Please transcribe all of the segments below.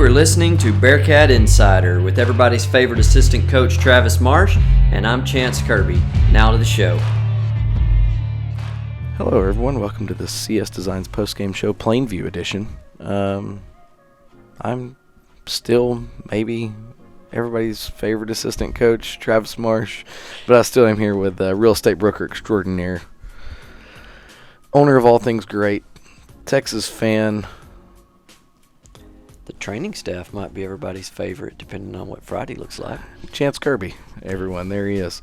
are listening to Bearcat Insider with everybody's favorite assistant coach, Travis Marsh, and I'm Chance Kirby. Now to the show. Hello, everyone. Welcome to the CS Designs postgame show, Plainview edition. I'm still maybe everybody's favorite assistant coach, Travis Marsh, but I still am here with real estate broker extraordinaire, owner of all things great, Texas fan. The training staff might be everybody's favorite, depending on what Friday looks like. Chance Kirby, everyone. There he is.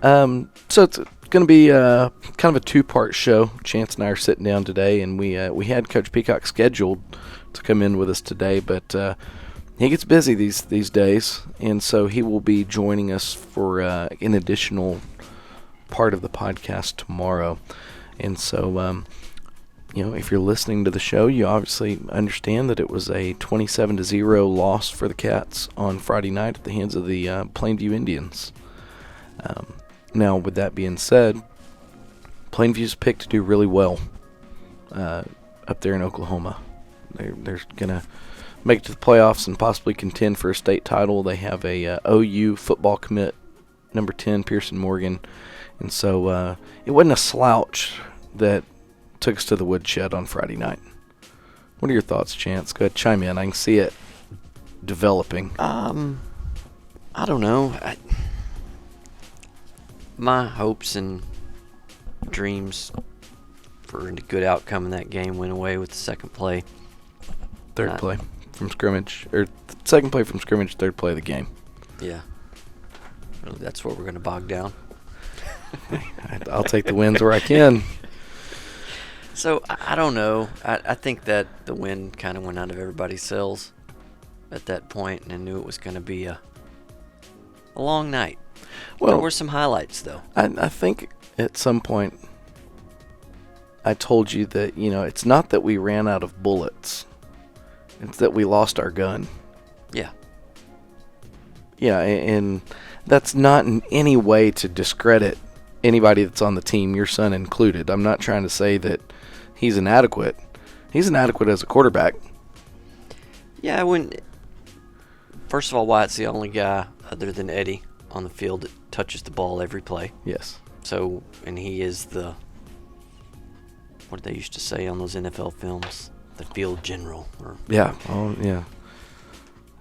So it's going to be kind of a two-part show. Chance and I are sitting down today, and we had Coach Peacock scheduled to come in with us today, but he gets busy these days, and so he will be joining us for an additional part of the podcast tomorrow. And so, if you're listening to the show, you obviously understand that it was a 27-0 loss for the Cats on Friday night at the hands of the Plainview Indians. Now, with that being said, Plainview's picked to do really well up there in Oklahoma. They're going to make it to the playoffs and possibly contend for a state title. They have a OU football commit, number 10, Pearson Morgan. And so it wasn't a slouch that took us to the woodshed on Friday night. What are your thoughts, Chance? Go ahead, chime in. I can see it developing. I don't know. My hopes and dreams for a good outcome in that game went away with the second play. Third play from scrimmage, or second play from scrimmage, third play of the game. Yeah. Really, that's what we're going to bog down. I'll take the wins where I can. So, I don't know. I think that the wind kind of went out of everybody's sails at that point, and I knew it was going to be a long night. Well, there were some highlights, though. I think at some point I told you that, it's not that we ran out of bullets. It's that we lost our gun. Yeah. Yeah, and that's not in any way to discredit anybody that's on the team, your son included. I'm not trying to say that he's inadequate. He's inadequate as a quarterback. Yeah, first of all, Wyatt's the only guy other than Eddie on the field that touches the ball every play. Yes. So, and he is what they used to say on those NFL films, the field general. Yeah. Oh, yeah.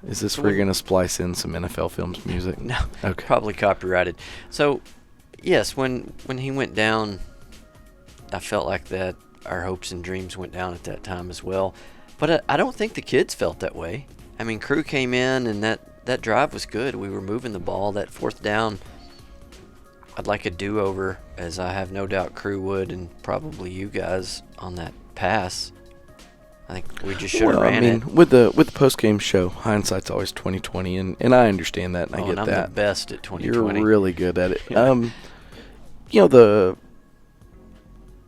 Is this where you're going to splice in some NFL Films music? No. Okay. Probably copyrighted. So, yes, when he went down, I felt like that our hopes and dreams went down at that time as well. But I don't think the kids felt that way. I mean, Crew came in, and that drive was good. We were moving the ball. That fourth down, I'd like a do-over, as I have no doubt Crew would, and probably you guys on that pass. I think we just should have ran it. With the post-game show, hindsight's always 20/20, and I understand that, and I get I'm that. the best at 20/20. You're really good at it.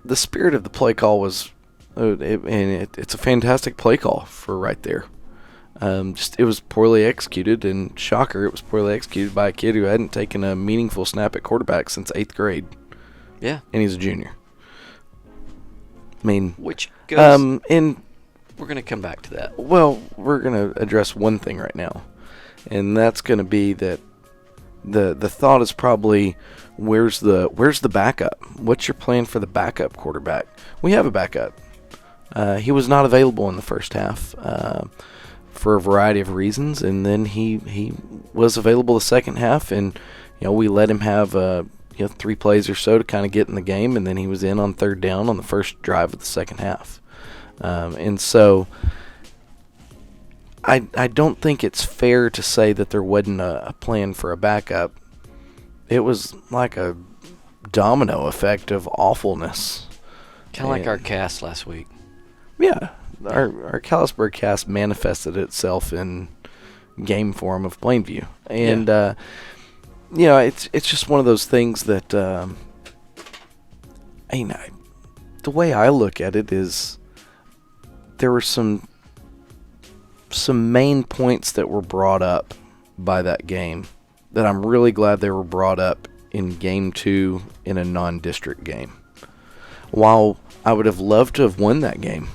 The spirit of the play call was, it's a fantastic play call for right there. It was poorly executed, and shocker, it was poorly executed by a kid who hadn't taken a meaningful snap at quarterback since 8th grade. Yeah. And he's a junior. I mean, which goes, and we're going to come back to that. Well, we're going to address one thing right now, and that's going to be that the thought is probably, where's the backup? What's your plan for the backup quarterback? We have a backup. He was not available in the first half for a variety of reasons, and then he was available the second half, and we let him have 3 plays or so to kind of get in the game, and then he was in on third down on the first drive of the second half. And so I don't think it's fair to say that there wasn't a plan for a backup. It was like a domino effect of awfulness. Kind of like our cast last week. Yeah. Our Callisburg cast manifested itself in game form of Plainview. And, it's just one of those things that, the way I look at it is there were some main points that were brought up by that game that I'm really glad they were brought up in Game 2 in a non-district game. While I would have loved to have won that game,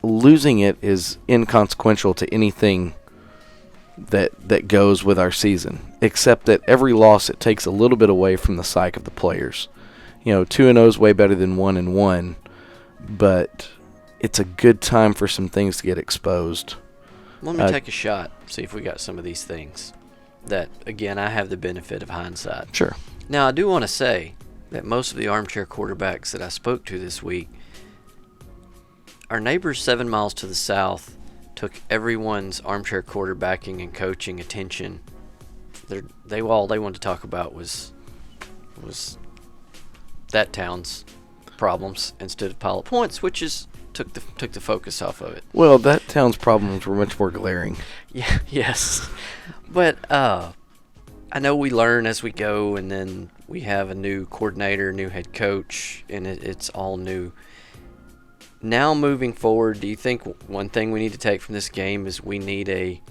losing it is inconsequential to anything that goes with our season, except that every loss, it takes a little bit away from the psyche of the players. 2-0 is way better than 1-1, but it's a good time for some things to get exposed. Let me take a shot, see if we got some of these things that, again, I have the benefit of hindsight. Sure. Now, I do want to say that most of the armchair quarterbacks that I spoke to this week, our neighbors 7 miles to the south took everyone's armchair quarterbacking and coaching attention. All they wanted to talk about was that town's problems instead of pile of points, which is took the focus off of it. Well, that town's problems were much more glaring. Yeah, yes. But I know we learn as we go, and then we have a new coordinator, new head coach, and it's all new. Now moving forward, do you think one thing we need to take from this game is we need a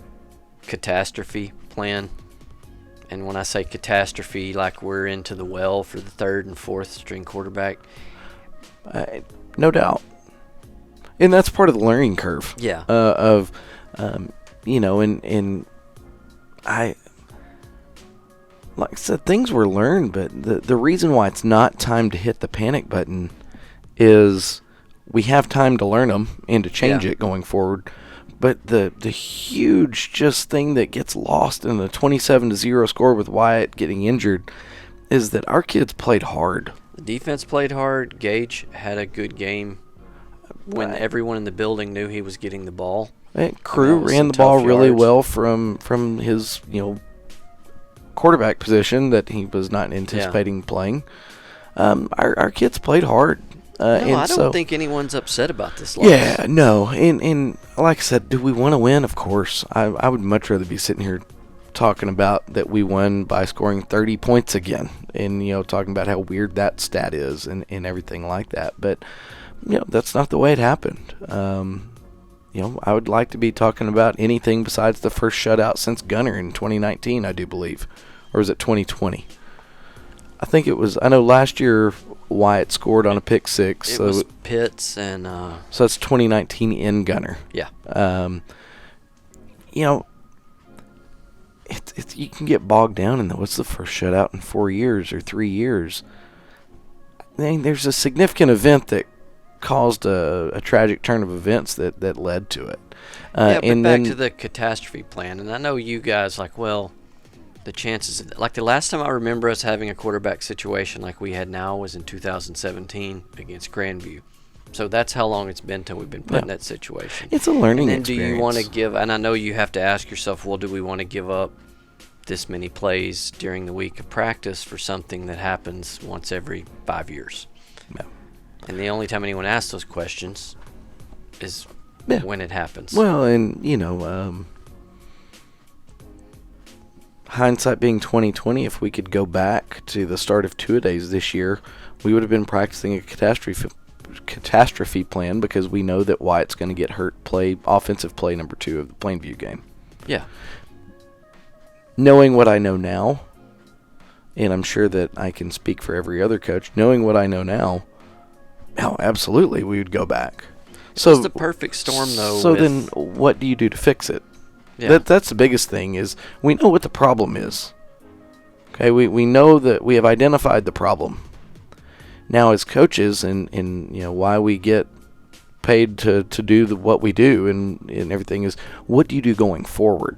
catastrophe plan? And when I say catastrophe, like we're into the well for the third and fourth string quarterback? No doubt. And that's part of the learning curve. Yeah. Like I said, things were learned, but the reason why it's not time to hit the panic button is we have time to learn them and to change it going forward. But the huge just thing that gets lost in the 27-0 score with Wyatt getting injured is that our kids played hard. The defense played hard. Gage had a good game when everyone in the building knew he was getting the ball. Crew ran the ball really well from his quarterback position that he was not anticipating playing. Our kids played hard. I don't think anyone's upset about this loss. Yeah, no. And like I said, do we want to win? Of course. I would much rather be sitting here talking about that we won by scoring 30 points again and, talking about how weird that stat is and everything like that. But, that's not the way it happened. I would like to be talking about anything besides the first shutout since Gunner in 2019, I do believe. Or was it 2020? I think it was. I know last year Wyatt scored on a pick six. It was Pitts and. So that's 2019 in Gunner. Yeah. It's you can get bogged down in what's the first shutout in 4 years or 3 years. I mean, there's a significant event that caused a tragic turn of events that led to it. But back to the catastrophe plan, and I know you guys the chances of, like the last time I remember us having a quarterback situation like we had now was in 2017 against Grandview. So that's how long it's been till we've been put in that situation. It's a learning experience. Do you want to give, and I know you have to ask yourself, well, do we want to give up this many plays during the week of practice for something that happens once every 5 years? Yeah. And the only time anyone asks those questions is when it happens. Well, and, hindsight being 2020, if we could go back to the start of two-a-days this year, we would have been practicing a catastrophe plan because we know that Wyatt's going to get hurt offensive play number 2 of the Plainview game. Yeah. Knowing what I know now, and I'm sure that I can speak for every other coach, knowing what I know now, absolutely we would go back. So it's the perfect storm, though. So then what do you do to fix it? Yeah. That's the biggest thing is we know what the problem is. Okay, we know that we have identified the problem. Now as coaches and why we get paid to do what we do and everything is what do you do going forward?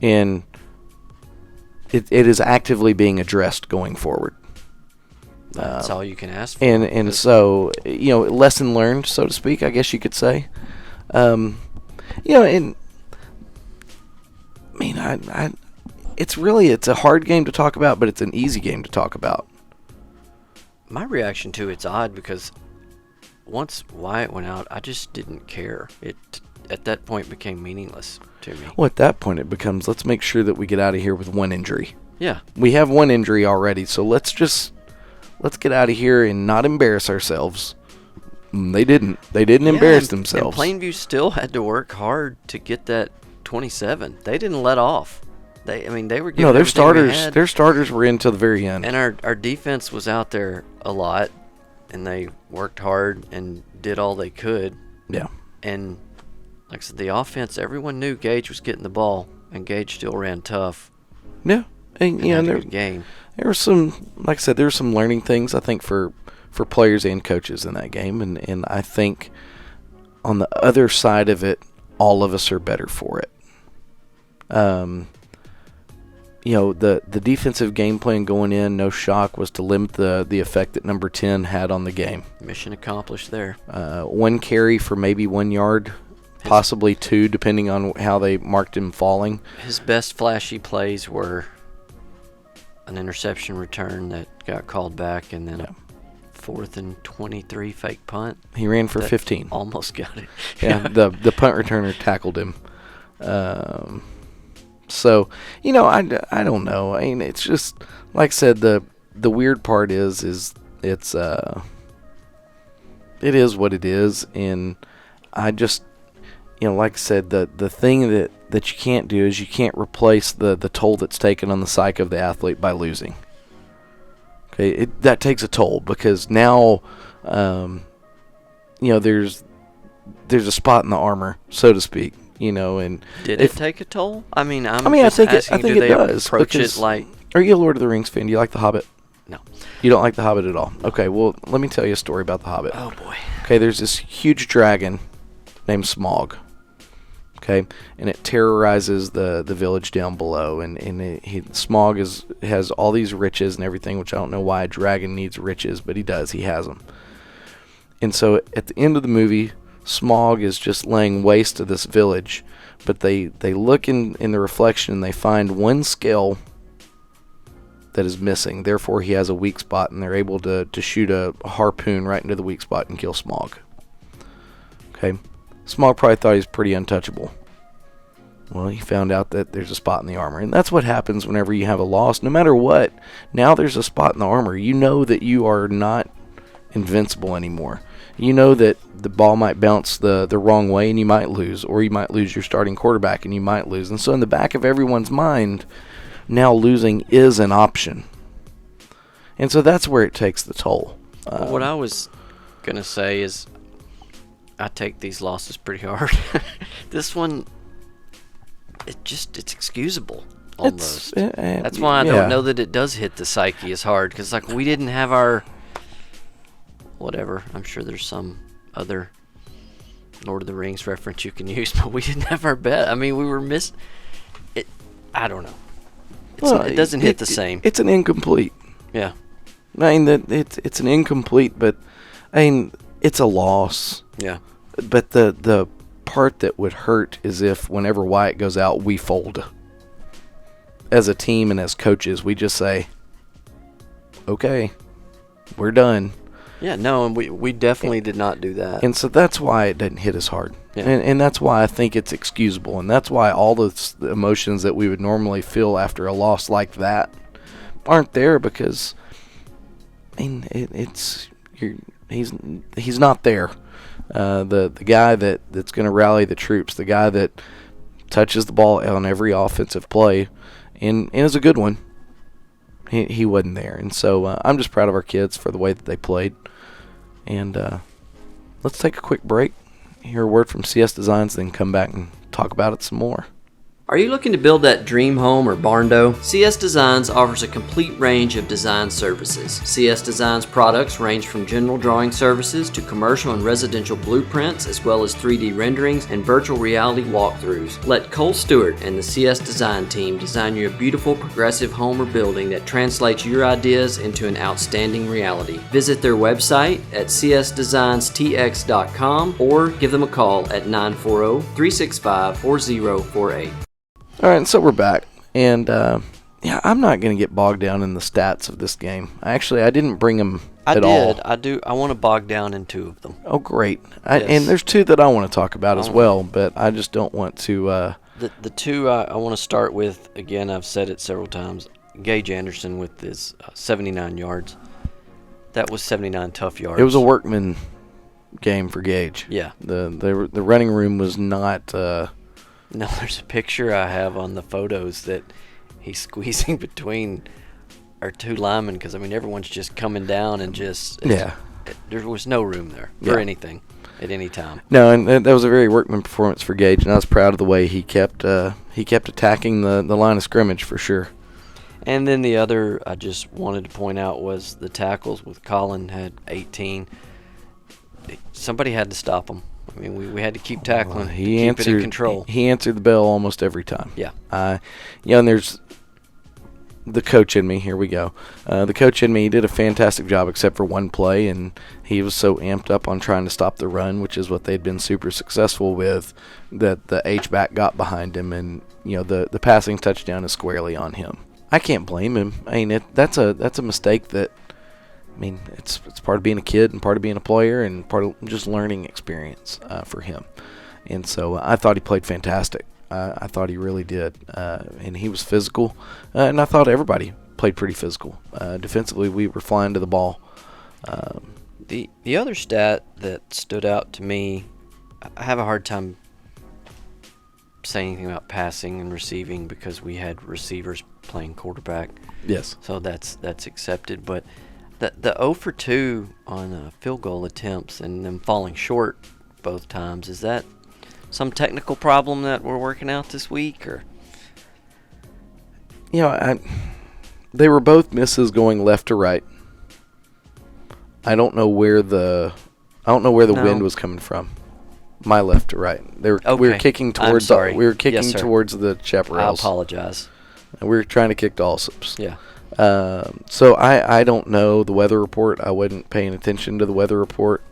And it is actively being addressed going forward. That's all you can ask for. And so, lesson learned, so to speak, I guess you could say. It's a hard game to talk about, but it's an easy game to talk about. My reaction to it's odd because once Wyatt went out, I just didn't care. It at that point became meaningless to me. Well, at that point it becomes let's make sure that we get out of here with one injury. Yeah. We have one injury already, so let's get out of here and not embarrass ourselves. They didn't embarrass themselves. And Plainview still had to work hard to get that 27. They didn't let off. They were giving their starters were in till the very end. And our defense was out there a lot, and they worked hard and did all they could. Yeah. And like I said, the offense, everyone knew Gage was getting the ball, and Gage still ran tough. Yeah. And had a good game. There were some, like I said, there were some learning things, I think, for players and coaches in that game. And I think on the other side of it, all of us are better for it. The defensive game plan going in, no shock, was to limit the effect that number 10 had on the game. Mission accomplished there. 1 carry for maybe 1 yard, possibly 2, depending on how they marked him falling. His best flashy plays were an interception return that got called back, and then a 4th and 23 fake punt. He ran for 15. Almost got it. Yeah, the punt returner tackled him. So, I don't know. I mean, it's just, like I said, the weird part is it's it is what it is, and I just, like I said, the thing that you can't do is you can't replace the toll that's taken on the psyche of the athlete by losing. Okay, that takes a toll, because now, there's a spot in the armor, so to speak. And did it take a toll? I think it does. Approach it like. Are you a Lord of the Rings fan? Do you like The Hobbit? No. You don't like The Hobbit at all? Okay, well, let me tell you a story about The Hobbit. Oh boy. Okay, there's this huge dragon named Smaug. Okay, and it terrorizes the village down below, and Smaug has all these riches and everything, which I don't know why a dragon needs riches, but he does. He has them. And so at the end of the movie, Smaug is just laying waste to this village, but they look in the reflection and they find 1 scale that is missing. Therefore, he has a weak spot, and they're able to shoot a harpoon right into the weak spot and kill Smaug. Okay, Smaug probably thought he was pretty untouchable. Well, he found out that there's a spot in the armor, and that's what happens whenever you have a loss. No matter what, now there's a spot in the armor. You know that you are not invincible anymore. You know that the ball might bounce the wrong way and you might lose, or you might lose your starting quarterback and you might lose. And so in the back of everyone's mind, now losing is an option. And so that's where it takes the toll. What I was going to say is I take these losses pretty hard. This one, it's excusable almost. That's why I don't know that it does hit the psyche as hard, because like we didn't have our... whatever, I'm sure there's some other Lord of the Rings reference you can use, but we didn't have our bet. I mean, we were it. I don't know. It doesn't hit the same. It's an incomplete. Yeah. I mean, it's an incomplete, but I mean, it's a loss. Yeah. But the part that would hurt is if whenever Wyatt goes out, we fold. As a team and as coaches, we just say, okay, we're done. Yeah, no, and we definitely did not do that. And so that's why it doesn't hit as hard. Yeah. And that's why I think it's excusable. And that's why all the emotions that we would normally feel after a loss like that aren't there, because, I mean, he's not there. The guy that's going to rally the troops, the guy that touches the ball on every offensive play, and is a good one, he wasn't there. And so I'm just proud of our kids for the way that they played. And let's take a quick break, hear a word from CS Designs, then come back and talk about it some more. Are you looking to build that dream home or barn-dough? CS Designs offers a complete range of design services. CS Designs products range from general drawing services to commercial and residential blueprints, as well as 3D renderings and virtual reality walkthroughs. Let Cole Stewart and the CS Design team design you a beautiful progressive home or building that translates your ideas into an outstanding reality. Visit their website at csdesignstx.com or give them a call at 940-365-4048. All right, so we're back, and I'm not going to get bogged down in the stats of this game. I didn't bring them at all. I want to bog down in 2 of them. Oh, great. Yes. And there's 2 that I want to talk about as well, but I just don't want to... The 2 I want to start with, again, I've said it several times, Gage Anderson with his 79 yards. That was 79 tough yards. It was a workman game for Gage. Yeah. The running room was not... No, there's a picture I have on the photos that he's squeezing between our 2 linemen, because, I mean, everyone's just coming down and just... Yeah. There was no room there for anything. at any time. No, and that was a very workman performance for Gage, and I was proud of the way he kept attacking the line of scrimmage for sure. And then the other I just wanted to point out was the tackles with Colin had 18. Somebody had to stop him. I mean, we had to keep tackling, keep it in control. He answered the bell almost every time. Yeah. And there's the coach in me. Here we go. The coach in me, he did a fantastic job except for one play, and he was so amped up on trying to stop the run, which is what they'd been super successful with, that the H-back got behind him, and the passing touchdown is squarely on him. I can't blame him. I mean, that's a mistake that, I mean, it's part of being a kid and part of being a player and part of just learning experience for him. And so I thought he played fantastic. I thought he really did. And he was physical. And I thought everybody played pretty physical. Defensively, we were flying to the ball. The other stat that stood out to me, I have a hard time saying anything about passing and receiving because we had receivers playing quarterback. Yes. So that's accepted. But the 0 for 2 on field goal attempts and them falling short both times, is that some technical problem that we're working out this week, or? They were both misses going left to right. I don't know where the wind was coming from. My left to right. We were kicking towards. Towards the chaparrals. I apologize. And we were trying to kick to Allsops. Yeah. So I don't know the weather report. I wasn't paying attention to the weather report.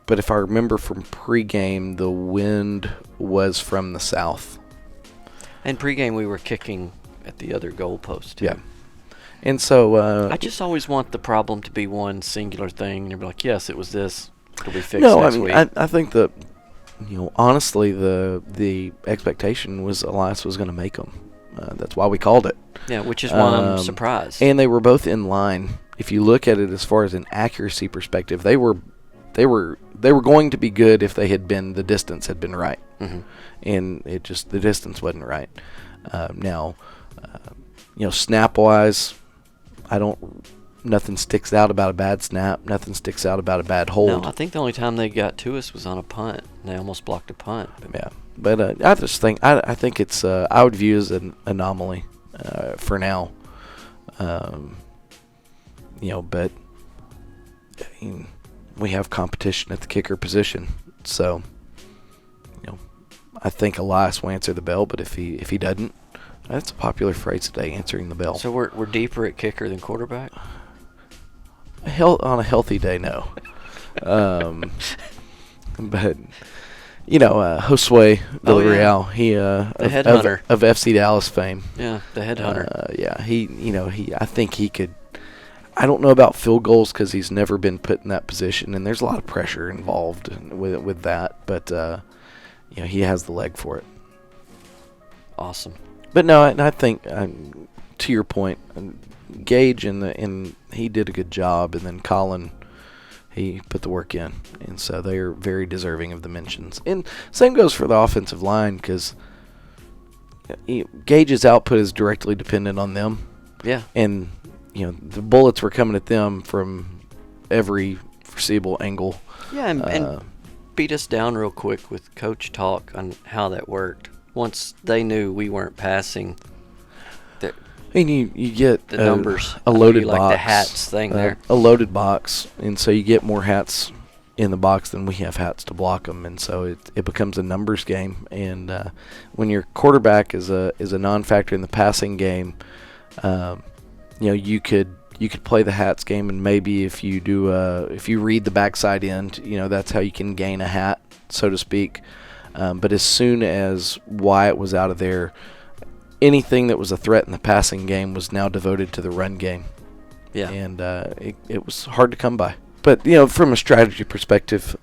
But if I remember from pregame, the wind was from the south. And pregame, we were kicking at the other goalpost, too. Yeah. And so I just always want the problem to be one singular thing. And you're like, yes, it was this. It'll be fixed next week. I think that, honestly, the expectation was Elias was going to make them. That's why we called it. Yeah, which is why I'm surprised. And they were both in line. If you look at it as far as an accuracy perspective, they were going to be good if the distance had been right. Mm-hmm. And the distance wasn't right. Snap wise, nothing sticks out about a bad snap. Nothing sticks out about a bad hold. No, I think the only time they got to us was on a punt. They almost blocked a punt. Yeah, but I just think I think it's I would view as an anomaly for now. But we have competition at the kicker position, so I think Elias will answer the bell. But if he doesn't, that's a popular phrase today, answering the bell. So we're deeper at kicker than quarterback? On a healthy day, no. But Josue Villarreal, he the head hunter of FC Dallas fame. Yeah, the head hunter. I think he could. I don't know about field goals because he's never been put in that position, and there's a lot of pressure involved with that. But he has the leg for it. Awesome. But no, I think to your point, Gage and he did a good job, and then Colin, he put the work in, and so they are very deserving of the mentions. And same goes for the offensive line because Gage's output is directly dependent on them. Yeah. And the bullets were coming at them from every foreseeable angle. Yeah, and beat us down real quick with coach talk on how that worked. Once they knew we weren't passing, and you get the numbers, a loaded box, like the hats thing there, a loaded box, and so you get more hats in the box than we have hats to block them, and so it becomes a numbers game. And when your quarterback is a non-factor in the passing game, you could play the hats game, and maybe if you read the backside end, that's how you can gain a hat, so to speak. But as soon as Wyatt was out of there, anything that was a threat in the passing game was now devoted to the run game. Yeah. And it was hard to come by. But, from a strategy perspective,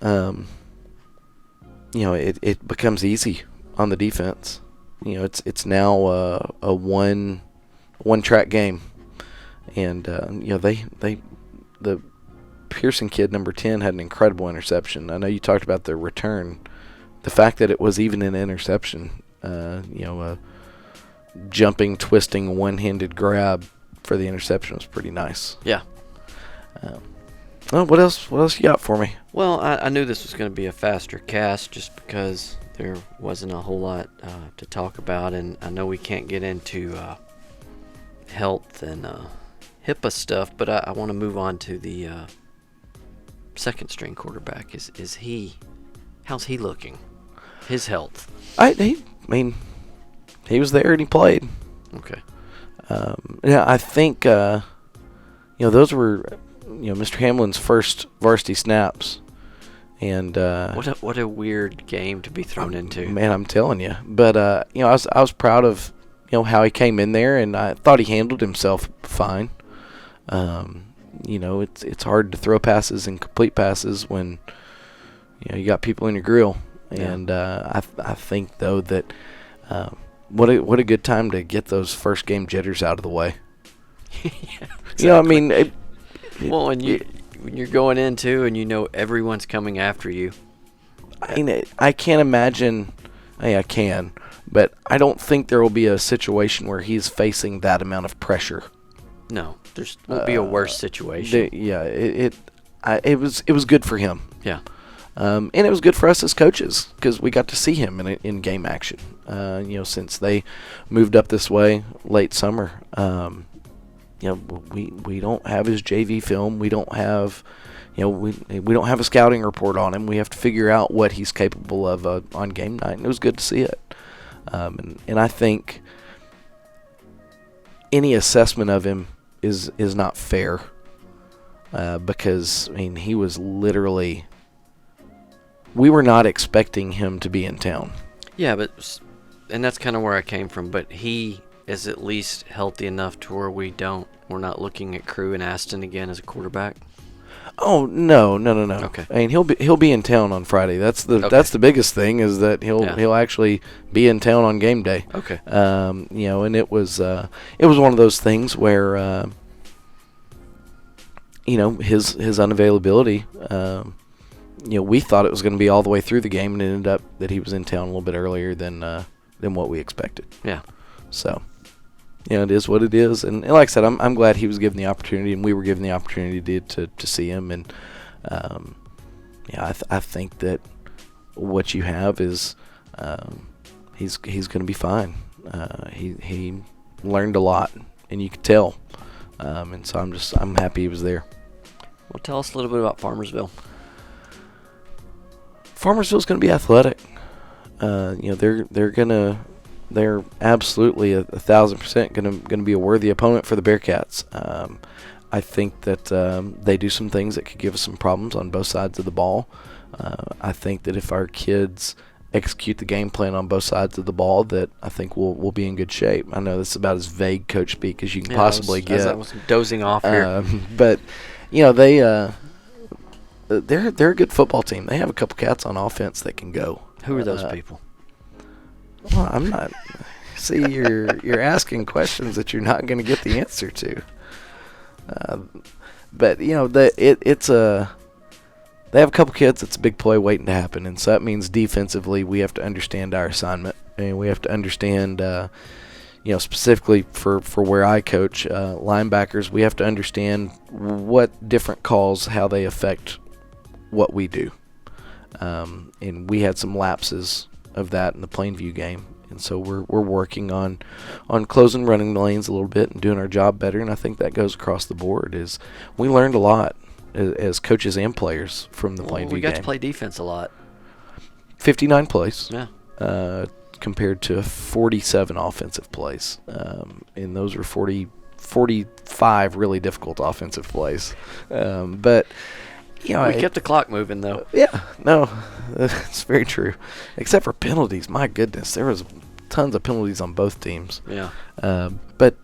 it becomes easy on the defense. It's now a one-track game. And, the Pearson kid, number 10, had an incredible interception. I know you talked about the return. The fact that it was even an interception, a jumping, twisting, one-handed grab for the interception was pretty nice. Yeah. Well, what else? What else you got for me? Well, I knew this was going to be a faster cast just because there wasn't a whole lot to talk about, and I know we can't get into health and HIPAA stuff, but I want to move on to the second string quarterback. Is he? How's he looking? His health. I mean, he was there and he played. Okay. Yeah, I think those were Mr. Hamlin's first varsity snaps, and what a weird game to be thrown into. Man, I'm telling you. But I was proud of how he came in there, and I thought he handled himself fine. It's hard to throw passes and complete passes when you got people in your grill. Yeah. And I think though that what a good time to get those first game jitters out of the way. Yeah, exactly. Well, when you're going into and everyone's coming after you. I can't imagine. I can, but I don't think there will be a situation where he's facing that amount of pressure. No, there won't be a worse situation. It was good for him. Yeah. And it was good for us as coaches because we got to see him in game action. Since they moved up this way late summer. We don't have his JV film. We don't have, we don't have a scouting report on him. We have to figure out what he's capable of on game night, and it was good to see it. And I think any assessment of him is not fair because he was literally. We were not expecting him to be in town. Yeah, and that's kind of where I came from. But he is at least healthy enough to where we're not looking at Crew and Aston again as a quarterback. Oh no. Okay. He'll be in town on Friday. That's the biggest thing is that he'll actually be in town on game day. Okay. And it was one of those things where his unavailability. We thought it was going to be all the way through the game, and it ended up that he was in town a little bit earlier than what we expected. Yeah. So, it is what it is, and like I said, I'm glad he was given the opportunity, and we were given the opportunity to see him, and I think that what you have is he's going to be fine. He learned a lot, and you could tell, and so I'm happy he was there. Well, tell us a little bit about Farmersville. Farmersville's going to be athletic. They're absolutely 1,000% going to be a worthy opponent for the Bearcats. I think that they do some things that could give us some problems on both sides of the ball. I think that if our kids execute the game plan on both sides of the ball, that I think we'll be in good shape. I know this is about as vague coach speak as you can possibly get. I was dozing off here. But they're a good football team. They have a couple cats on offense that can go. Who are those people? Well, I'm not. See, you're asking questions that you're not going to get the answer to. But it's a. They have a couple kids that's a big play waiting to happen, and so that means defensively we have to understand our assignment, and we have to understand, specifically for where I coach linebackers, we have to understand what different calls, how they affect what we do. And we had some lapses of that in the Plainview game, and so we're working on closing running lanes a little bit and doing our job better, and I think that goes across the board. Is we learned a lot as coaches and players from the Plainview game. We got to play defense a lot. 59 plays. Yeah. Compared to 47 offensive plays. And those were 45 really difficult offensive plays. But we kept the clock moving, though. Yeah, no, that's very true. Except for penalties, my goodness, there was tons of penalties on both teams. Yeah. But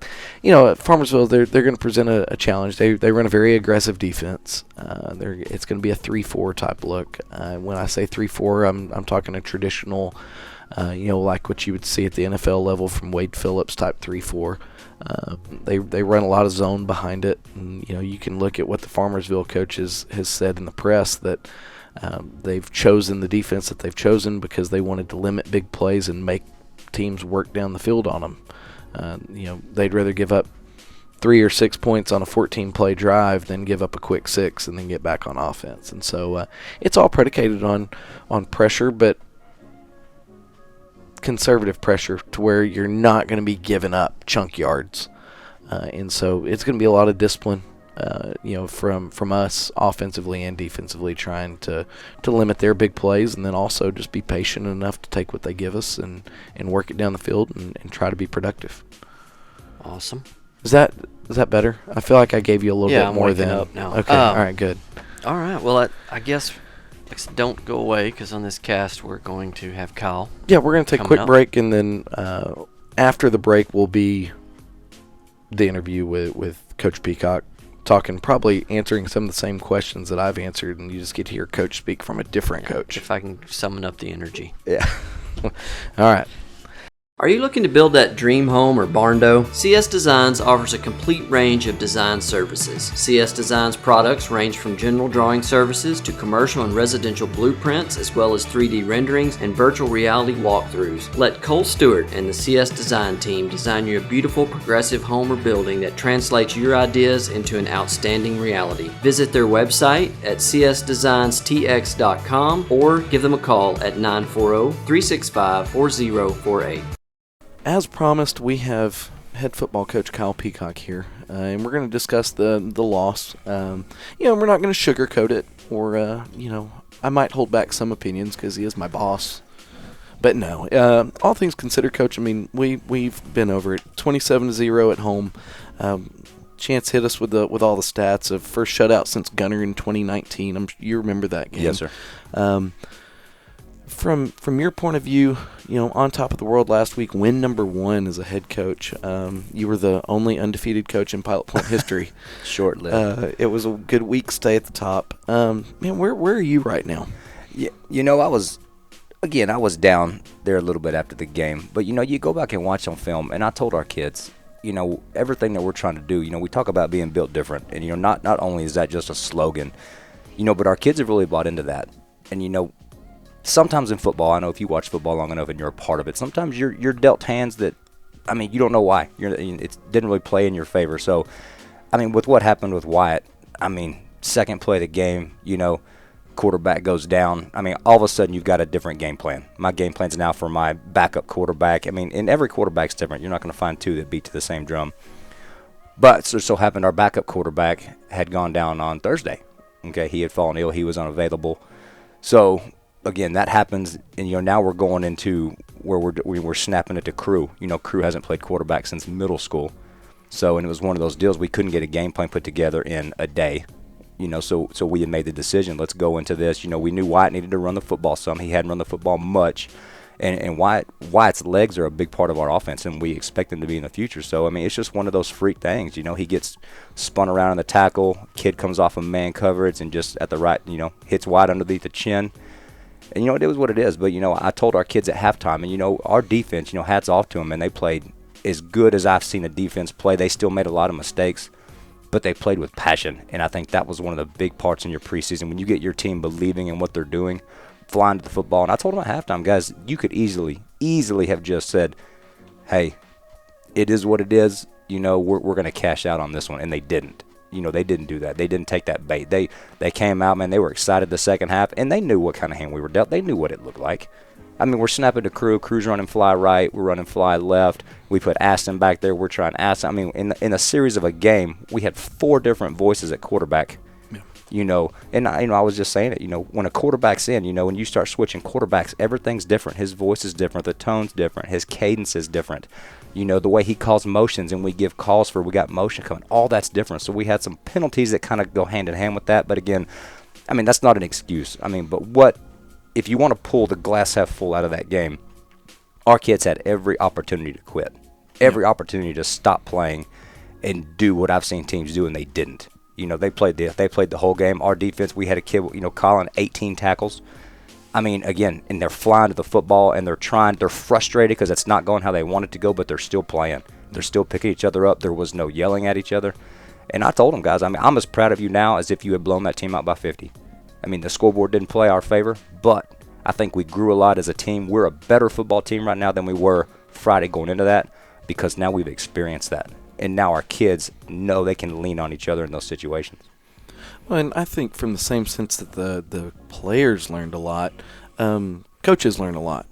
at Farmersville, they're going to present a challenge. They run a very aggressive defense. It's going to be a 3-4 type look. When I say 3-4, I'm talking a traditional, like what you would see at the NFL level from Wade Phillips type 3-4. They run a lot of zone behind it, and you can look at what the Farmersville coach has said in the press that they've chosen the defense that they've chosen because they wanted to limit big plays and make teams work down the field on them. They'd rather give up 3 or 6 points on a 14-play drive, then give up a quick 6, and then get back on offense. And so it's all predicated on pressure, but conservative pressure to where you're not going to be giving up chunk yards. And so it's going to be a lot of discipline, from us offensively and defensively, trying to limit their big plays, and then also just be patient enough to take what they give us and work it down the field and try to be productive. Awesome. Is that better? I feel like I gave you a little bit more than. Yeah, I'm waking up now. Okay, all right, good. All right, well, I guess don't go away, because on this cast we're going to have Kyle. Yeah, we're going to take a quick break, and then after the break will be the interview with Coach Peacock, probably answering some of the same questions that I've answered, and you just get to hear Coach speak from a different coach. If I can summon up the energy. Yeah. All right. Are you looking to build that dream home or barn-dough? CS Designs offers a complete range of design services. CS Designs products range from general drawing services to commercial and residential blueprints, as well as 3D renderings and virtual reality walkthroughs. Let Cole Stewart and the CS Design team design you a beautiful progressive home or building that translates your ideas into an outstanding reality. Visit their website at csdesignstx.com or give them a call at 940-365-4048. As promised, we have head football coach Kyle Peacock here, and we're going to discuss the loss. We're not going to sugarcoat it, or I might hold back some opinions because he is my boss. But no, all things considered, Coach. I mean, we've been over it, 27-0 at home. Chance hit us with all the stats of first shutout since Gunner in 2019. You remember that game? Yes, sir. From your point of view, on top of the world last week, win number 1 as a head coach. You were the only undefeated coach in Pilot Point history. Short-lived. It was a good week stay at the top. Where are you right now? Yeah, I was down there a little bit after the game. But, you go back and watch on film, and I told our kids, everything that we're trying to do, we talk about being built different. And, not only is that just a slogan, but our kids have really bought into that. And, sometimes in football, I know if you watch football long enough and you're a part of it, sometimes you're dealt hands that, you don't know why. It didn't really play in your favor. So, with what happened with Wyatt, second play of the game, quarterback goes down. All of a sudden you've got a different game plan. My game plan's now for my backup quarterback. And every quarterback's different. You're not going to find two that beat to the same drum. But so happened our backup quarterback had gone down on Thursday. Okay, he had fallen ill. He was unavailable. So again, that happens, and now we're going into where we're snapping it to Crew. Crew hasn't played quarterback since middle school, and it was one of those deals we couldn't get a game plan put together in a day. So we had made the decision. Let's go into this. We knew Wyatt needed to run the football some. He hadn't run the football much, and Wyatt's legs are a big part of our offense, and we expect them to be in the future. So it's just one of those freak things. He gets spun around in the tackle. Kid comes off of man coverage and just at the right, hits Wyatt underneath the chin. And, it is what it is. But, I told our kids at halftime, and, our defense, hats off to them, and they played as good as I've seen a defense play. They still made a lot of mistakes, but they played with passion. And I think that was one of the big parts in your preseason, when you get your team believing in what they're doing, flying to the football. And I told them at halftime, guys, you could easily have just said, hey, it is what it is. We're going to cash out on this one. And they didn't. They didn't do that. They didn't take that bait. They came out, man. They were excited the second half, and they knew what kind of hand we were dealt. They knew what it looked like. We're snapping to Crew. Crew's running fly right. We're running fly left. We put Aston back there. We're trying Aston. In a series of a game, we had 4 different voices at quarterback. Yeah. And I was just saying it. When a quarterback's in, when you start switching quarterbacks, everything's different. His voice is different. The tone's different. His cadence is different. The way he calls motions, and we give calls for we got motion coming. All that's different. So we had some penalties that kind of go hand in hand with that. But again, that's not an excuse. But what if you want to pull the glass half full out of that game? Our kids had every opportunity to quit, every opportunity to stop playing and do what I've seen teams do, and they didn't. They played the whole game. Our defense, we had a kid, Colin, 18 tackles. Again, and they're flying to the football, and they're frustrated because it's not going how they want it to go, but they're still playing. They're still picking each other up. There was no yelling at each other. And I told them, guys, I'm as proud of you now as if you had blown that team out by 50. The scoreboard didn't play our favor, but I think we grew a lot as a team. We're a better football team right now than we were Friday going into that, because now we've experienced that. and now our kids know they can lean on each other in those situations. Well, and I think from the same sense that the players learned a lot, coaches learn a lot.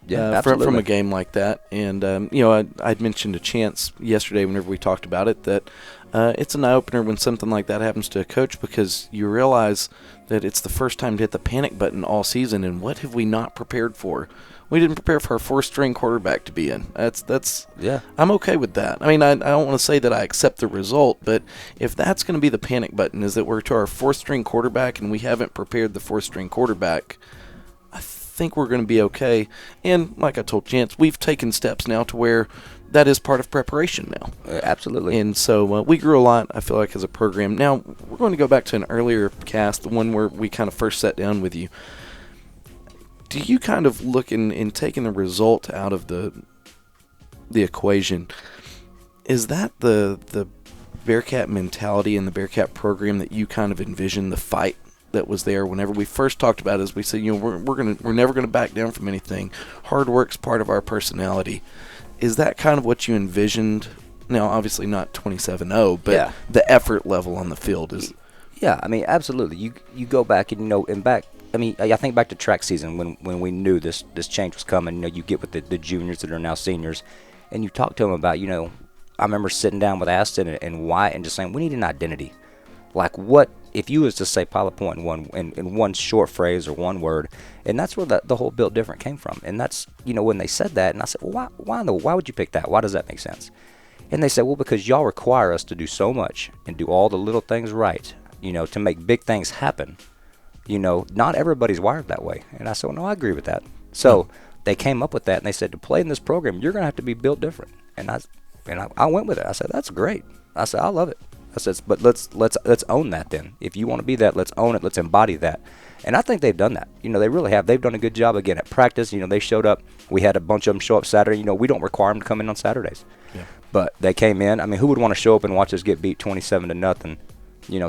Yeah, from a game like that. And, I'd mentioned to Chance yesterday whenever we talked about it that it's an eye-opener when something like that happens to a coach, because you realize that it's the first time to hit the panic button all season, and what have we not prepared for? We didn't prepare for our fourth-string quarterback to be in. That's yeah. I'm okay with that. I mean, I don't want to say that I accept the result, but if that's going to be the panic button, is that we're to our fourth-string quarterback and we haven't prepared the fourth-string quarterback, I think we're going to be okay. And like I told Chance, we've taken steps now to where that is part of preparation now. Absolutely. And so we grew a lot, I feel like, as a program. Now, we're going to go back to an earlier cast, the one where we kind of first sat down with you. Do you kind of look in taking the result out of the equation, is that the Bearcat mentality and the Bearcat program that you kind of envision, the fight that was there whenever we first talked about it? As we said, we're never gonna back down from anything. Hard work's part of our personality. Is that kind of what you envisioned? Now, obviously not 27-0, but the effort level on the field is. Yeah, I mean, absolutely. You go back and back. I mean, I think back to track season when we knew this change was coming. You get with the juniors that are now seniors, and you talk to them about, I remember sitting down with Aston and Wyatt and just saying, we need an identity. Like, what if you was to say Pilot Point in one short phrase or one word, and that's where the whole Built Different came from. And that's, when they said that, and I said, well, why would you pick that? Why does that make sense? And they said, well, because y'all require us to do so much and do all the little things right, to make big things happen. Not everybody's wired that way. And I said, well, no, I agree with that. So they came up with that, and they said, to play in this program, you're going to have to be built different. And I went with it. I said, that's great. I said, I love it. I said, but let's own that then. If you want to be that, let's own it. Let's embody that. And I think they've done that. They really have. They've done a good job, again, at practice. They showed up. We had a bunch of them show up Saturday. We don't require them to come in on Saturdays. Yeah. But they came in. I mean, who would want to show up and watch us get beat 27-0?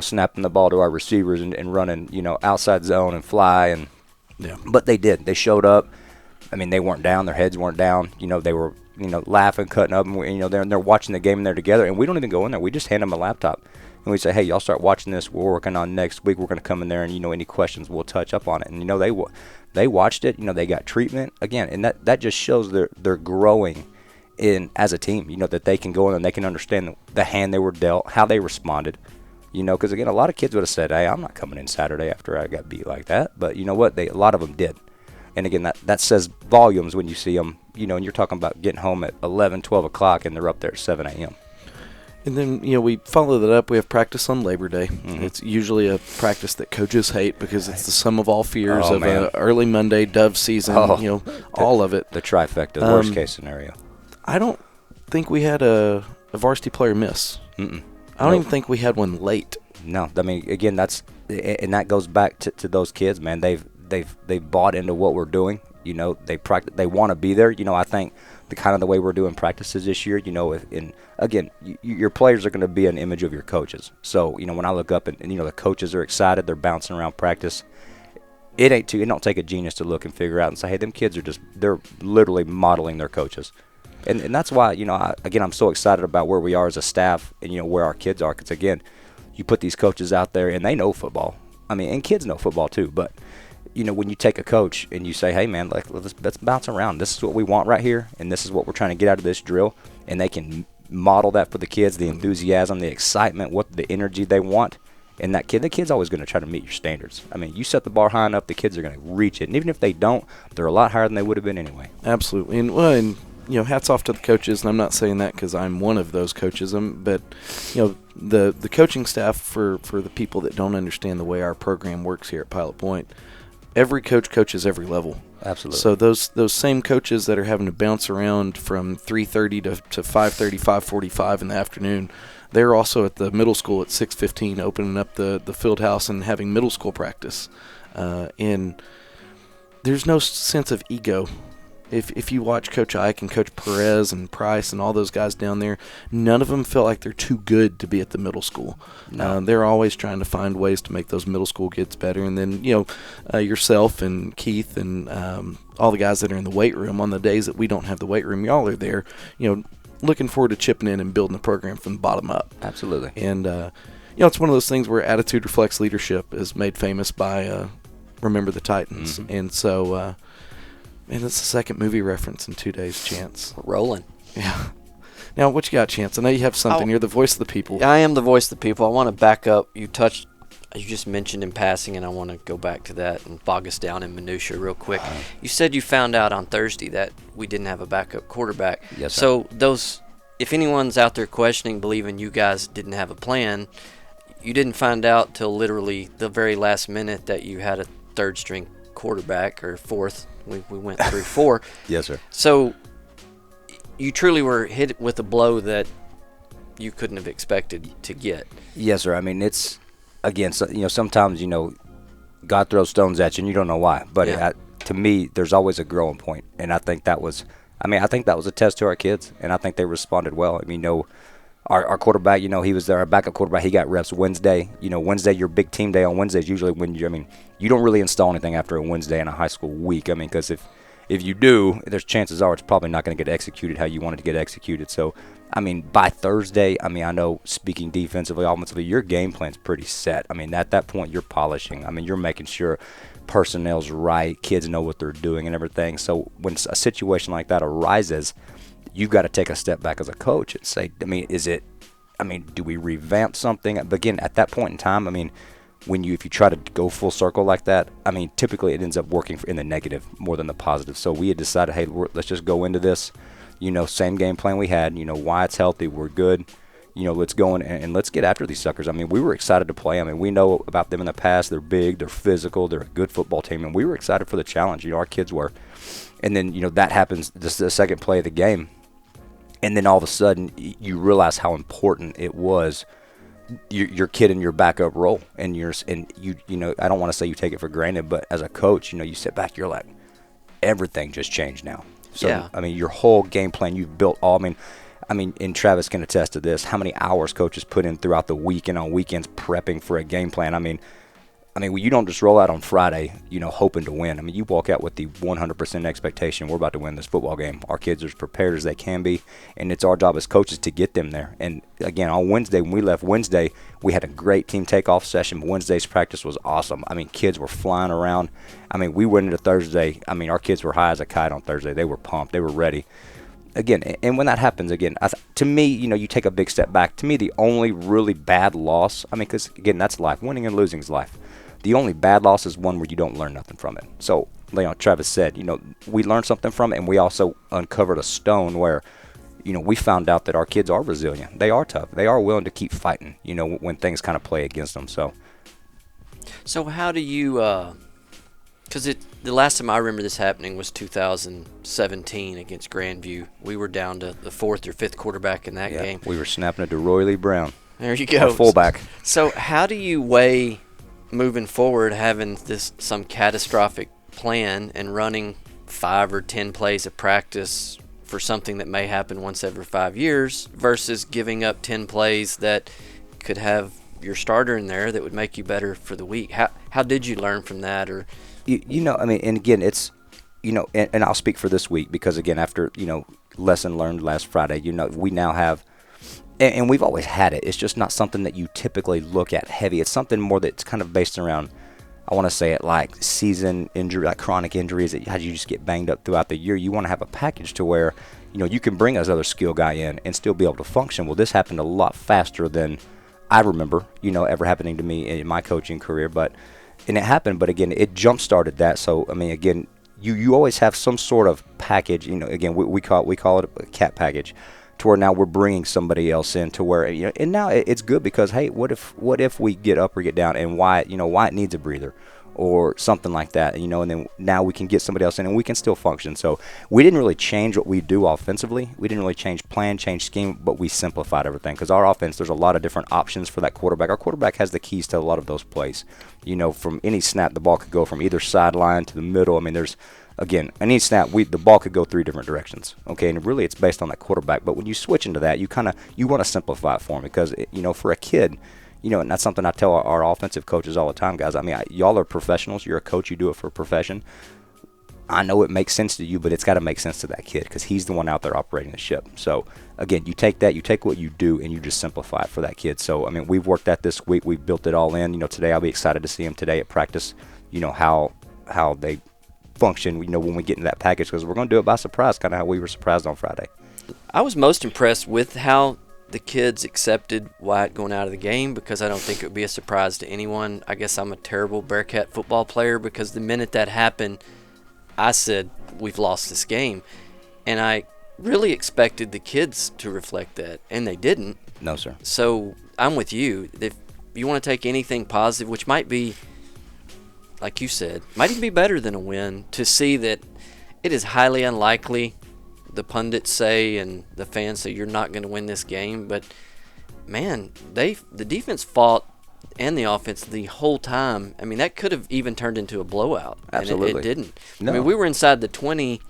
Snapping the ball to our receivers and running, outside zone and fly. And But they did. They showed up. I mean, they weren't down. Their heads weren't down. They were, laughing, cutting up. And, they're watching the game and they're together. And we don't even go in there. We just hand them a laptop. And we say, hey, y'all start watching this. We're working on next week. We're going to come in there and, any questions, we'll touch up on it. And, they watched it. They got treatment. Again, and that just shows they're growing as a team, that they can go in and they can understand the hand they were dealt, how they responded. Because, again, a lot of kids would have said, hey, I'm not coming in Saturday after I got beat like that. But you know what? A lot of them did. And, again, that says volumes when you see them, and you're talking about getting home at 11, 12 o'clock, and they're up there at 7 a.m. And then, we follow that up. We have practice on Labor Day. Mm-hmm. It's usually a practice that coaches hate because it's the sum of all fears of an early Monday dove season, all of it. The trifecta, worst case scenario. I don't think we had a varsity player miss. Mm-mm. I don't even think we had one late. No, I mean, again, that goes back to those kids, man. They've bought into what we're doing. They practice. They want to be there. I think the way we're doing practices this year. Your players are going to be an image of your coaches. So when I look up and the coaches are excited, they're bouncing around practice. It don't take a genius to look and figure out and say, hey, them kids they're literally modeling their coaches. And that's why, I'm so excited about where we are as a staff and, where our kids are. Because, again, you put these coaches out there and they know football. I mean, and kids know football too. But, when you take a coach and you say, hey, man, let's bounce around. This is what we want right here. And this is what we're trying to get out of this drill. And they can model that for the kids, the enthusiasm, the excitement, the energy they want. And the kid's always going to try to meet your standards. I mean, you set the bar high enough, the kids are going to reach it. And even if they don't, they're a lot higher than they would have been anyway. Absolutely. And hats off to the coaches, and I'm not saying that because I'm one of those coaches. But the coaching staff for the people that don't understand the way our program works here at Pilot Point, every coach coaches every level. Absolutely. So those same coaches that are having to bounce around from 3:30 to 5:30, 5:45 in the afternoon, they're also at the middle school at 6:15, opening up the field house and having middle school practice. And there's no sense of ego. If you watch Coach Ike and Coach Perez and Price and all those guys down there, none of them feel like they're too good to be at the middle school. No. They're always trying to find ways to make those middle school kids better. And then, yourself and Keith and all the guys that are in the weight room on the days that we don't have the weight room, y'all are there, looking forward to chipping in and building the program from the bottom up. Absolutely. And, it's one of those things where attitude reflects leadership is made famous by Remember the Titans. Mm-hmm. And so, man, that's the second movie reference in 2 days, Chance. We're rolling. Yeah. Now, what you got, Chance? I know you have something. You're the voice of the people. I am the voice of the people. I want to back up. You just mentioned in passing, and I want to go back to that and bog us down in minutia real quick. You said you found out on Thursday that we didn't have a backup quarterback. Yes, sir. So if anyone's out there questioning, believing you guys didn't have a plan, you didn't find out till literally the very last minute that you had a third-string quarterback, or fourth. We went through four. Yes, sir. So you truly were hit with a blow that you couldn't have expected to get. Yes, sir. I mean, it's, again, sometimes, God throws stones at you and you don't know why. But to me, there's always a growing point. And I think that was a test to our kids, and I think they responded well. I mean, our quarterback, he was there, our backup quarterback, he got reps Wednesday. Wednesday, your big team day on Wednesday is usually when you don't really install anything after a Wednesday in a high school week. I mean, because if you do, there's chances are it's probably not going to get executed how you want it to get executed. So, I mean, by Thursday, I know, speaking defensively, offensively, your game plan's pretty set. I mean, at that point, you're polishing. I mean, you're making sure personnel's right, kids know what they're doing and everything. So when a situation like that arises, you've got to take a step back as a coach and say, do we revamp something? But again, at that point in time, if you try to go full circle like that, typically it ends up working in the negative more than the positive. So we had decided, hey, let's just go into this, same game plan we had, Wyatt's healthy, we're good, let's go in and let's get after these suckers. We were excited to play. We know about them in the past. They're big, they're physical, they're a good football team, and we were excited for the challenge. Our kids were. And then, that happens, this is the second play of the game. And then all of a sudden, you realize how important it was, your kid in your backup role. And you I don't want to say you take it for granted, but as a coach, you sit back, you're like, everything just changed now. So, yeah. Your whole game plan you've built all, and Travis can attest to this, how many hours coaches put in throughout the week and on weekends prepping for a game plan. You don't just roll out on Friday, hoping to win. You walk out with the 100% expectation, we're about to win this football game. Our kids are as prepared as they can be, and it's our job as coaches to get them there. And again, on Wednesday, when we left Wednesday, we had a great team takeoff session. Wednesday's practice was awesome. Kids were flying around. We went into Thursday. Our kids were high as a kite on Thursday. They were pumped. They were ready. Again, and when that happens, again, to me, you take a big step back. To me, the only really bad loss, because, again, that's life. Winning and losing is life. The only bad loss is one where you don't learn nothing from it. So, Travis said, we learned something from it, and we also uncovered a stone where, we found out that our kids are resilient. They are tough. They are willing to keep fighting, when things kind of play against them. So how do you, because the last time I remember this happening was 2017 against Grandview. We were down to the fourth or fifth quarterback in that game. We were snapping it to Roy Lee Brown. There you go. Our fullback. So how do you weigh moving forward, having some catastrophic plan and running 5 or 10 plays of practice for something that may happen once every 5 years versus giving up 10 plays that could have your starter in there that would make you better for the week? How did you learn from that? Or and again, it's, and I'll speak for this week because, again, after, lesson learned last Friday, we now have, and we've always had it. It's just not something that you typically look at heavy. It's something more that's kind of based around, I want to say it like season injury, like chronic injuries that how you just get banged up throughout the year. You want to have a package to where, you can bring this other skill guy in and still be able to function. Well, this happened a lot faster than I remember, ever happening to me in my coaching career. And it happened, but again, it jump-started that. So, again, you always have some sort of package. Again, we call it a cat package, to where now we're bringing somebody else in to where, and now it's good because, hey, what if we get up or get down and Wyatt needs a breather or something like that, and then now we can get somebody else in and we can still function. So we didn't really change what we do offensively. We didn't really change plan, change scheme, but we simplified everything because our offense, there's a lot of different options for that quarterback. Our quarterback has the keys to a lot of those plays. From any snap, the ball could go from either sideline to the middle. There's, again, any snap, the ball could go 3 different directions. Okay, and really it's based on that quarterback. But when you switch into that, you want to simplify it for him because, for a kid, and that's something I tell our offensive coaches all the time, guys. Y'all are professionals. You're a coach. You do it for a profession. I know it makes sense to you, but it's got to make sense to that kid because he's the one out there operating the ship. So, again, you take what you do, and you just simplify it for that kid. So, I mean, we've worked that this week. We've built it all in. Today I'll be excited to see him today at practice, how they function, when we get into that package, because we're going to do it by surprise, kind of how we were surprised on Friday. I was most impressed with how the kids accepted Wyatt going out of the game, because I don't think it would be a surprise to anyone. I guess I'm a terrible Bearcat football player, because the minute that happened, I said, we've lost this game. And I really expected the kids to reflect that, and they didn't. No, sir. So I'm with you. If you want to take anything positive, which might be, like you said, might even be better than a win, to see that it is highly unlikely, the pundits say and the fans say, you're not going to win this game. But, man, the defense fought and the offense the whole time. I mean, that could have even turned into a blowout. Absolutely. And it didn't. No. I mean, we were inside the 20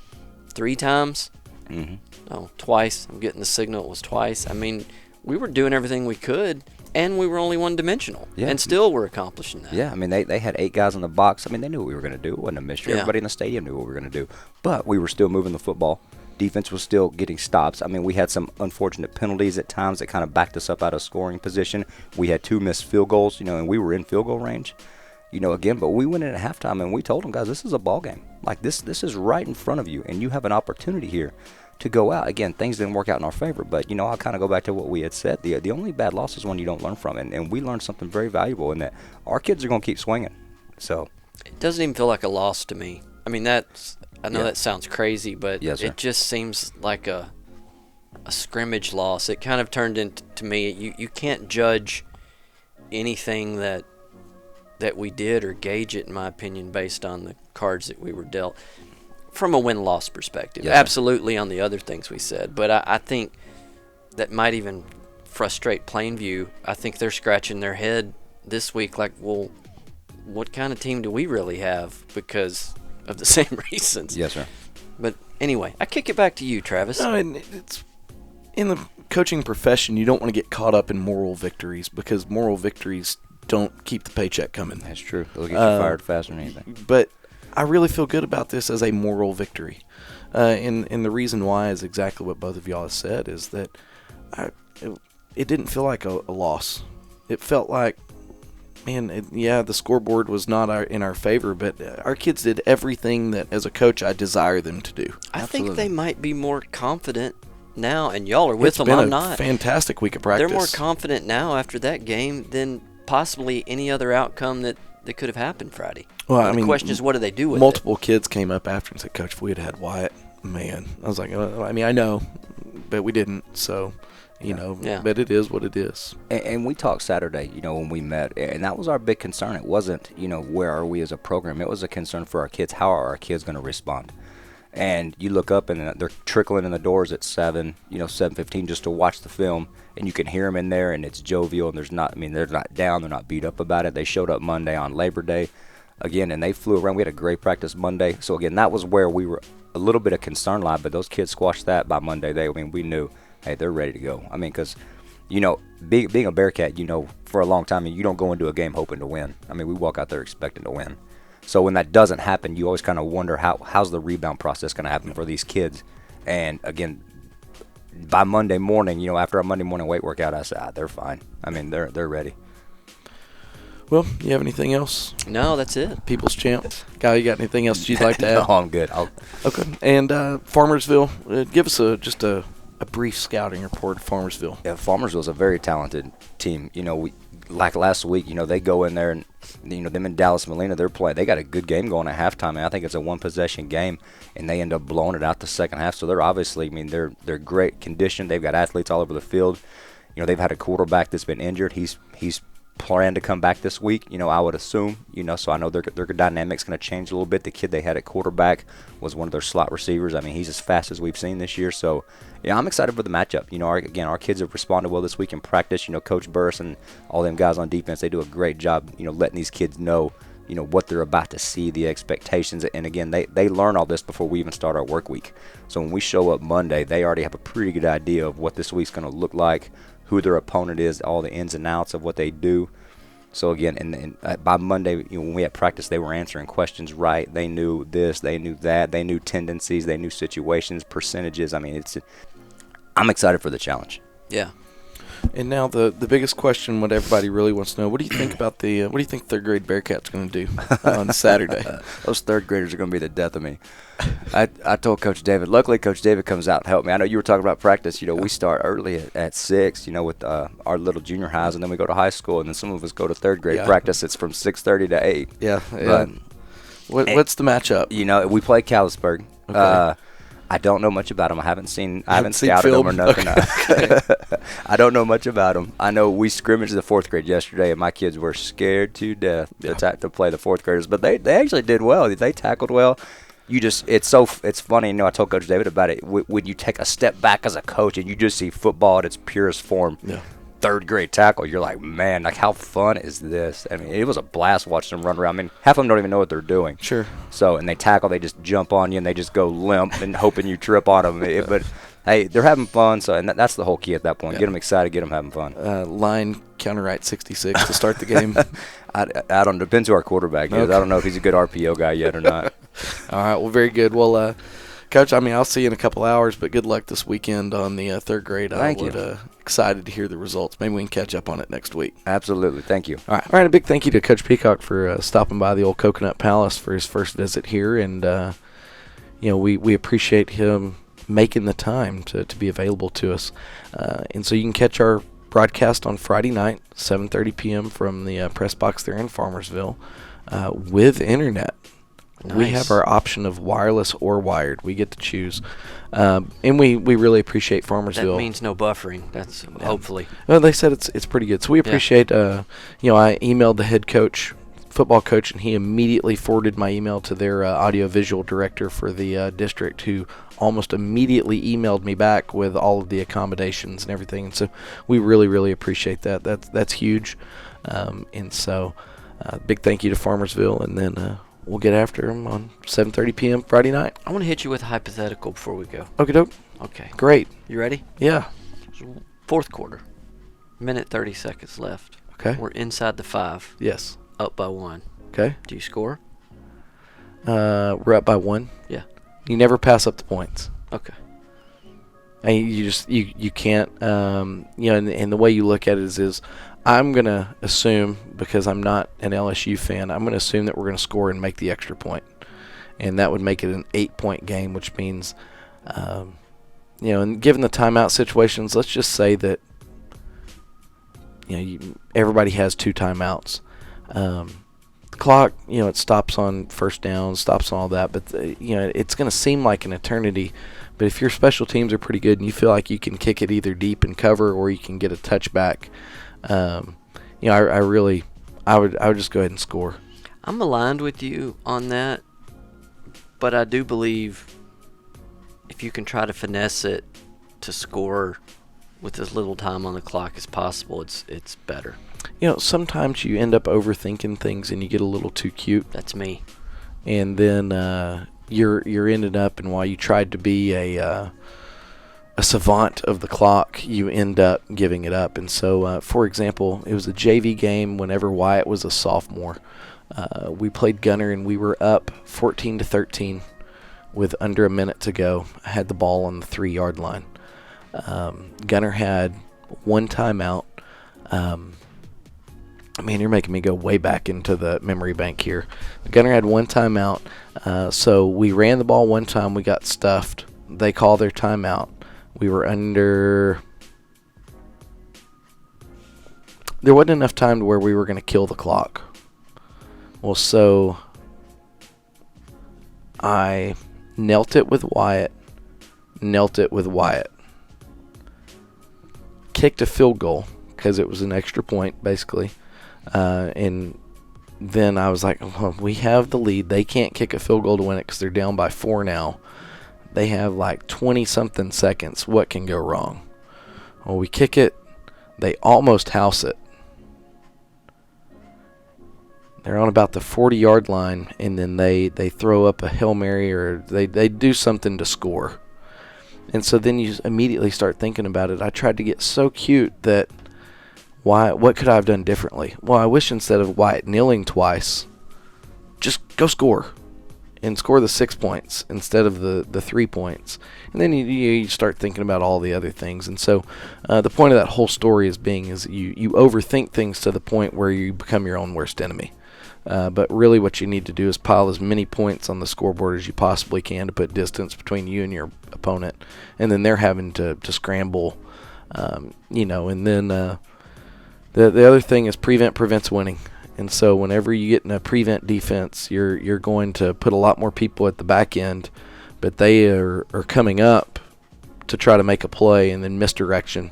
3 times. Mm-hmm. Oh, twice. I'm getting the signal. It was twice. I mean, we were doing everything we could, and we were only one-dimensional. Yeah. And still we're accomplishing that. Yeah, I mean, they had 8 guys in the box. I mean, they knew what we were going to do. It wasn't a mystery. Yeah. Everybody in the stadium knew what we were going to do. But we were still moving the football. Defense was still getting stops. I mean, we had some unfortunate penalties at times that kind of backed us up out of scoring position. We had 2 missed field goals, and we were in field goal range, again. But we went in at halftime, and we told them, guys, this is a ball game. Like, this is right in front of you, and you have an opportunity here to go out. Again, things didn't work out in our favor, but, I'll kind of go back to what we had said. The only bad loss is one you don't learn from, and we learned something very valuable in that our kids are going to keep swinging. So it doesn't even feel like a loss to me. I mean, I know that sounds crazy, but Yes, sir. it just seems like a scrimmage loss. It kind of turned into, to me, you can't judge anything that we did or gauge it, in my opinion, based on the cards that we were dealt from a win-loss perspective. Yes, sir. Absolutely on the other things we said, but I think that might even frustrate Plainview. I think they're scratching their head this week like, well, what kind of team do we really have because of the same reasons? yes, sir. But anyway, I kick it back to you, Travis. No, and it's in the coaching profession, you don't want to get caught up in moral victories, because moral victories don't keep the paycheck coming. That's true. It'll get you fired faster than anything. But I really feel good about this as a moral victory. And the reason why is exactly what both of y'all have said, is that it didn't feel like a loss. It felt like, man, the scoreboard was not in our favor, but our kids did everything that, as a coach, I desire them to do. I think they might be more confident now, and y'all are with It's them. been I'm a not. fantastic week of practice. They're more confident now after that game than possibly any other outcome that could have happened Friday. Well, the question is, what do they do with multiple kids came up after and said, Coach, if we had Wyatt, man. I was like, I know, but we didn't. So, but it is what it is. And we talked Saturday, when we met, and that was our big concern. It wasn't, where are we as a program? It was a concern for our kids. How are our kids going to respond? And you look up, and they're trickling in the doors at 7:15 just to watch the film, and you can hear them in there, and it's jovial, and they're not down, they're not beat up about it. They showed up Monday on Labor Day, again, and they flew around. We had a great practice Monday. So, again, that was where we were a little bit of concern line, but those kids squashed that by Monday. We knew, hey, they're ready to go. Because, being a Bearcat, for a long time, you don't go into a game hoping to win. We walk out there expecting to win. So when that doesn't happen, you always kind of wonder how's the rebound process going to happen for these kids. And, again, by Monday morning, after our Monday morning weight workout, I said, they're fine. They're ready. Well, you have anything else? No, that's it. People's Champ. Kyle, you got anything else you'd like to add? No, I'm good. Okay. And Farmersville, give us just a brief scouting report of Farmersville. Yeah, Farmersville's a very talented team. Like last week, they go in there and, them in Dallas Molina, they're playing. They got a good game going at halftime, and I think it's a one-possession game, and they end up blowing it out the second half. So they're obviously, they're great condition. They've got athletes all over the field. They've had a quarterback that's been injured. He's planned to come back this week, I would assume, so I know their dynamic's going to change a little bit. The kid they had at quarterback was one of their slot receivers. He's as fast as we've seen this year. So, I'm excited for the matchup. Our kids have responded well this week in practice. Coach Burris and all them guys on defense, they do a great job, letting these kids know, what they're about to see, the expectations. And, again, they learn all this before we even start our work week. So when we show up Monday, they already have a pretty good idea of what this week's going to look like, who their opponent is, all the ins and outs of what they do. So again, and by Monday, when we had practice, they were answering questions right. They knew this, they knew that, they knew tendencies, they knew situations, percentages. I mean, I'm excited for the challenge. Yeah. And now the biggest question, what everybody really wants to know, what do you think about what do you think third grade Bearcats going to do on Saturday? Those third graders are going to be the death of me. I told Coach David, luckily Coach David comes out and helped me. I know you were talking about practice. We start early at 6, with our little junior highs, and then we go to high school, and then some of us go to third grade practice. It's from 6:30 to 8. Yeah. What's the matchup? We play Callisburg. Okay. I don't know much about them. I haven't scouted them or nothing. Okay. I don't know much about them. I know we scrimmaged the fourth grade yesterday, and my kids were scared to death to play the fourth graders. But they actually did well. They tackled well. It's funny. I told Coach David about it. When you take a step back as a coach and you just see football at its purest form. Yeah. Third grade tackle, you're like, man, how fun is this? I mean, it was a blast watching them run around. I mean, half of them don't even know what they're doing. Sure. So, and they tackle, they just jump on you, and they just go limp and hoping you trip on them. But hey, they're having fun. So, and that's the whole key at that point. Get them excited, get them having fun. Line counter right 66 to start the game. I don't. Depends who our quarterback is. Okay. I don't know if he's a good RPO guy yet or not. All right. Well, very good. Well, Coach, I'll see you in a couple hours, but good luck this weekend on the third grade. Thank you. Excited to hear the results. Maybe we can catch up on it next week. Absolutely. Thank you. All right. A big thank you to Coach Peacock for stopping by the old Coconut Palace for his first visit here. And, we appreciate him making the time to be available to us. And so you can catch our broadcast on Friday night, 7:30 p.m. from the press box there in Farmersville with internet. Nice. We have our option of wireless or wired. We get to choose. And we really appreciate Farmersville. That means no buffering. That's hopefully. Well, they said it's pretty good. So we appreciate, I emailed the head coach, football coach, and he immediately forwarded my email to their audio-visual director for the district, who almost immediately emailed me back with all of the accommodations and everything. And so we really, really appreciate that. That's huge. And so big thank you to Farmersville, and then we'll get after them on 7:30 p.m. Friday night. I want to hit you with a hypothetical before we go. Okay, doke. Okay. Great. You ready? Yeah. Fourth quarter. Minute 30 seconds left. Okay. We're inside the 5. Yes. Up by 1. Okay. Do you score? We're up by 1. Yeah. You never pass up the points. Okay. And you can't. And the way you look at it is I'm going to assume, because I'm not an LSU fan, I'm going to assume that we're going to score and make the extra point. And that would make it an 8-point game, which means, and given the timeout situations, let's just say that, everybody has 2 timeouts. The clock, it stops on first down, stops on all that, but, it's going to seem like an eternity. But if your special teams are pretty good and you feel like you can kick it either deep and cover or you can get a touchback, I would just go ahead and score. I'm aligned with you on that, but I do believe if you can try to finesse it to score with as little time on the clock as possible, it's better. Sometimes you end up overthinking things and you get a little too cute. That's me. And then you're ended up, and while you tried to be a savant of the clock, you end up giving it up. And so, for example, it was a JV game whenever Wyatt was a sophomore. We played Gunner, and we were up 14-13 with under a minute to go. I had the ball on the 3-yard line. Gunner had 1 timeout. Man, you're making me go way back into the memory bank here. Gunner had 1 timeout. So we ran the ball 1 time. We got stuffed. They called their timeout. We were under. There wasn't enough time to where we were going to kill the clock. Well, so I knelt it with Wyatt. Kicked a field goal because it was an extra point, basically. And then I was like, well, we have the lead. They can't kick a field goal to win it because they're down by 4 now. They have like 20-something seconds. What can go wrong? Well, we kick it. They almost house it. They're on about the 40-yard line, and then they throw up a Hail Mary, or they do something to score. And so then you immediately start thinking about it. I tried to get so cute that What could I have done differently? Well, I wish instead of Wyatt kneeling twice, just go score. And score the 6 points instead of the 3 points. And then you start thinking about all the other things. And so the point of that whole story is you overthink things to the point where you become your own worst enemy. But really what you need to do is pile as many points on the scoreboard as you possibly can to put distance between you and your opponent. And then they're having to scramble, and then the other thing is prevents winning. And so whenever you get in a prevent defense, you're going to put a lot more people at the back end, but they are coming up to try to make a play, and then misdirection,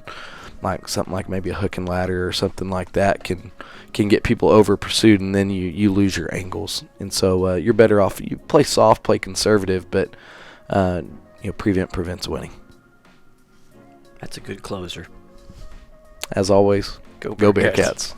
like something like maybe a hook and ladder or something like that can get people over pursued, and then you lose your angles. And so you're better off, you play soft, play conservative, but prevents winning. That's a good closer. As always, go Bearcats.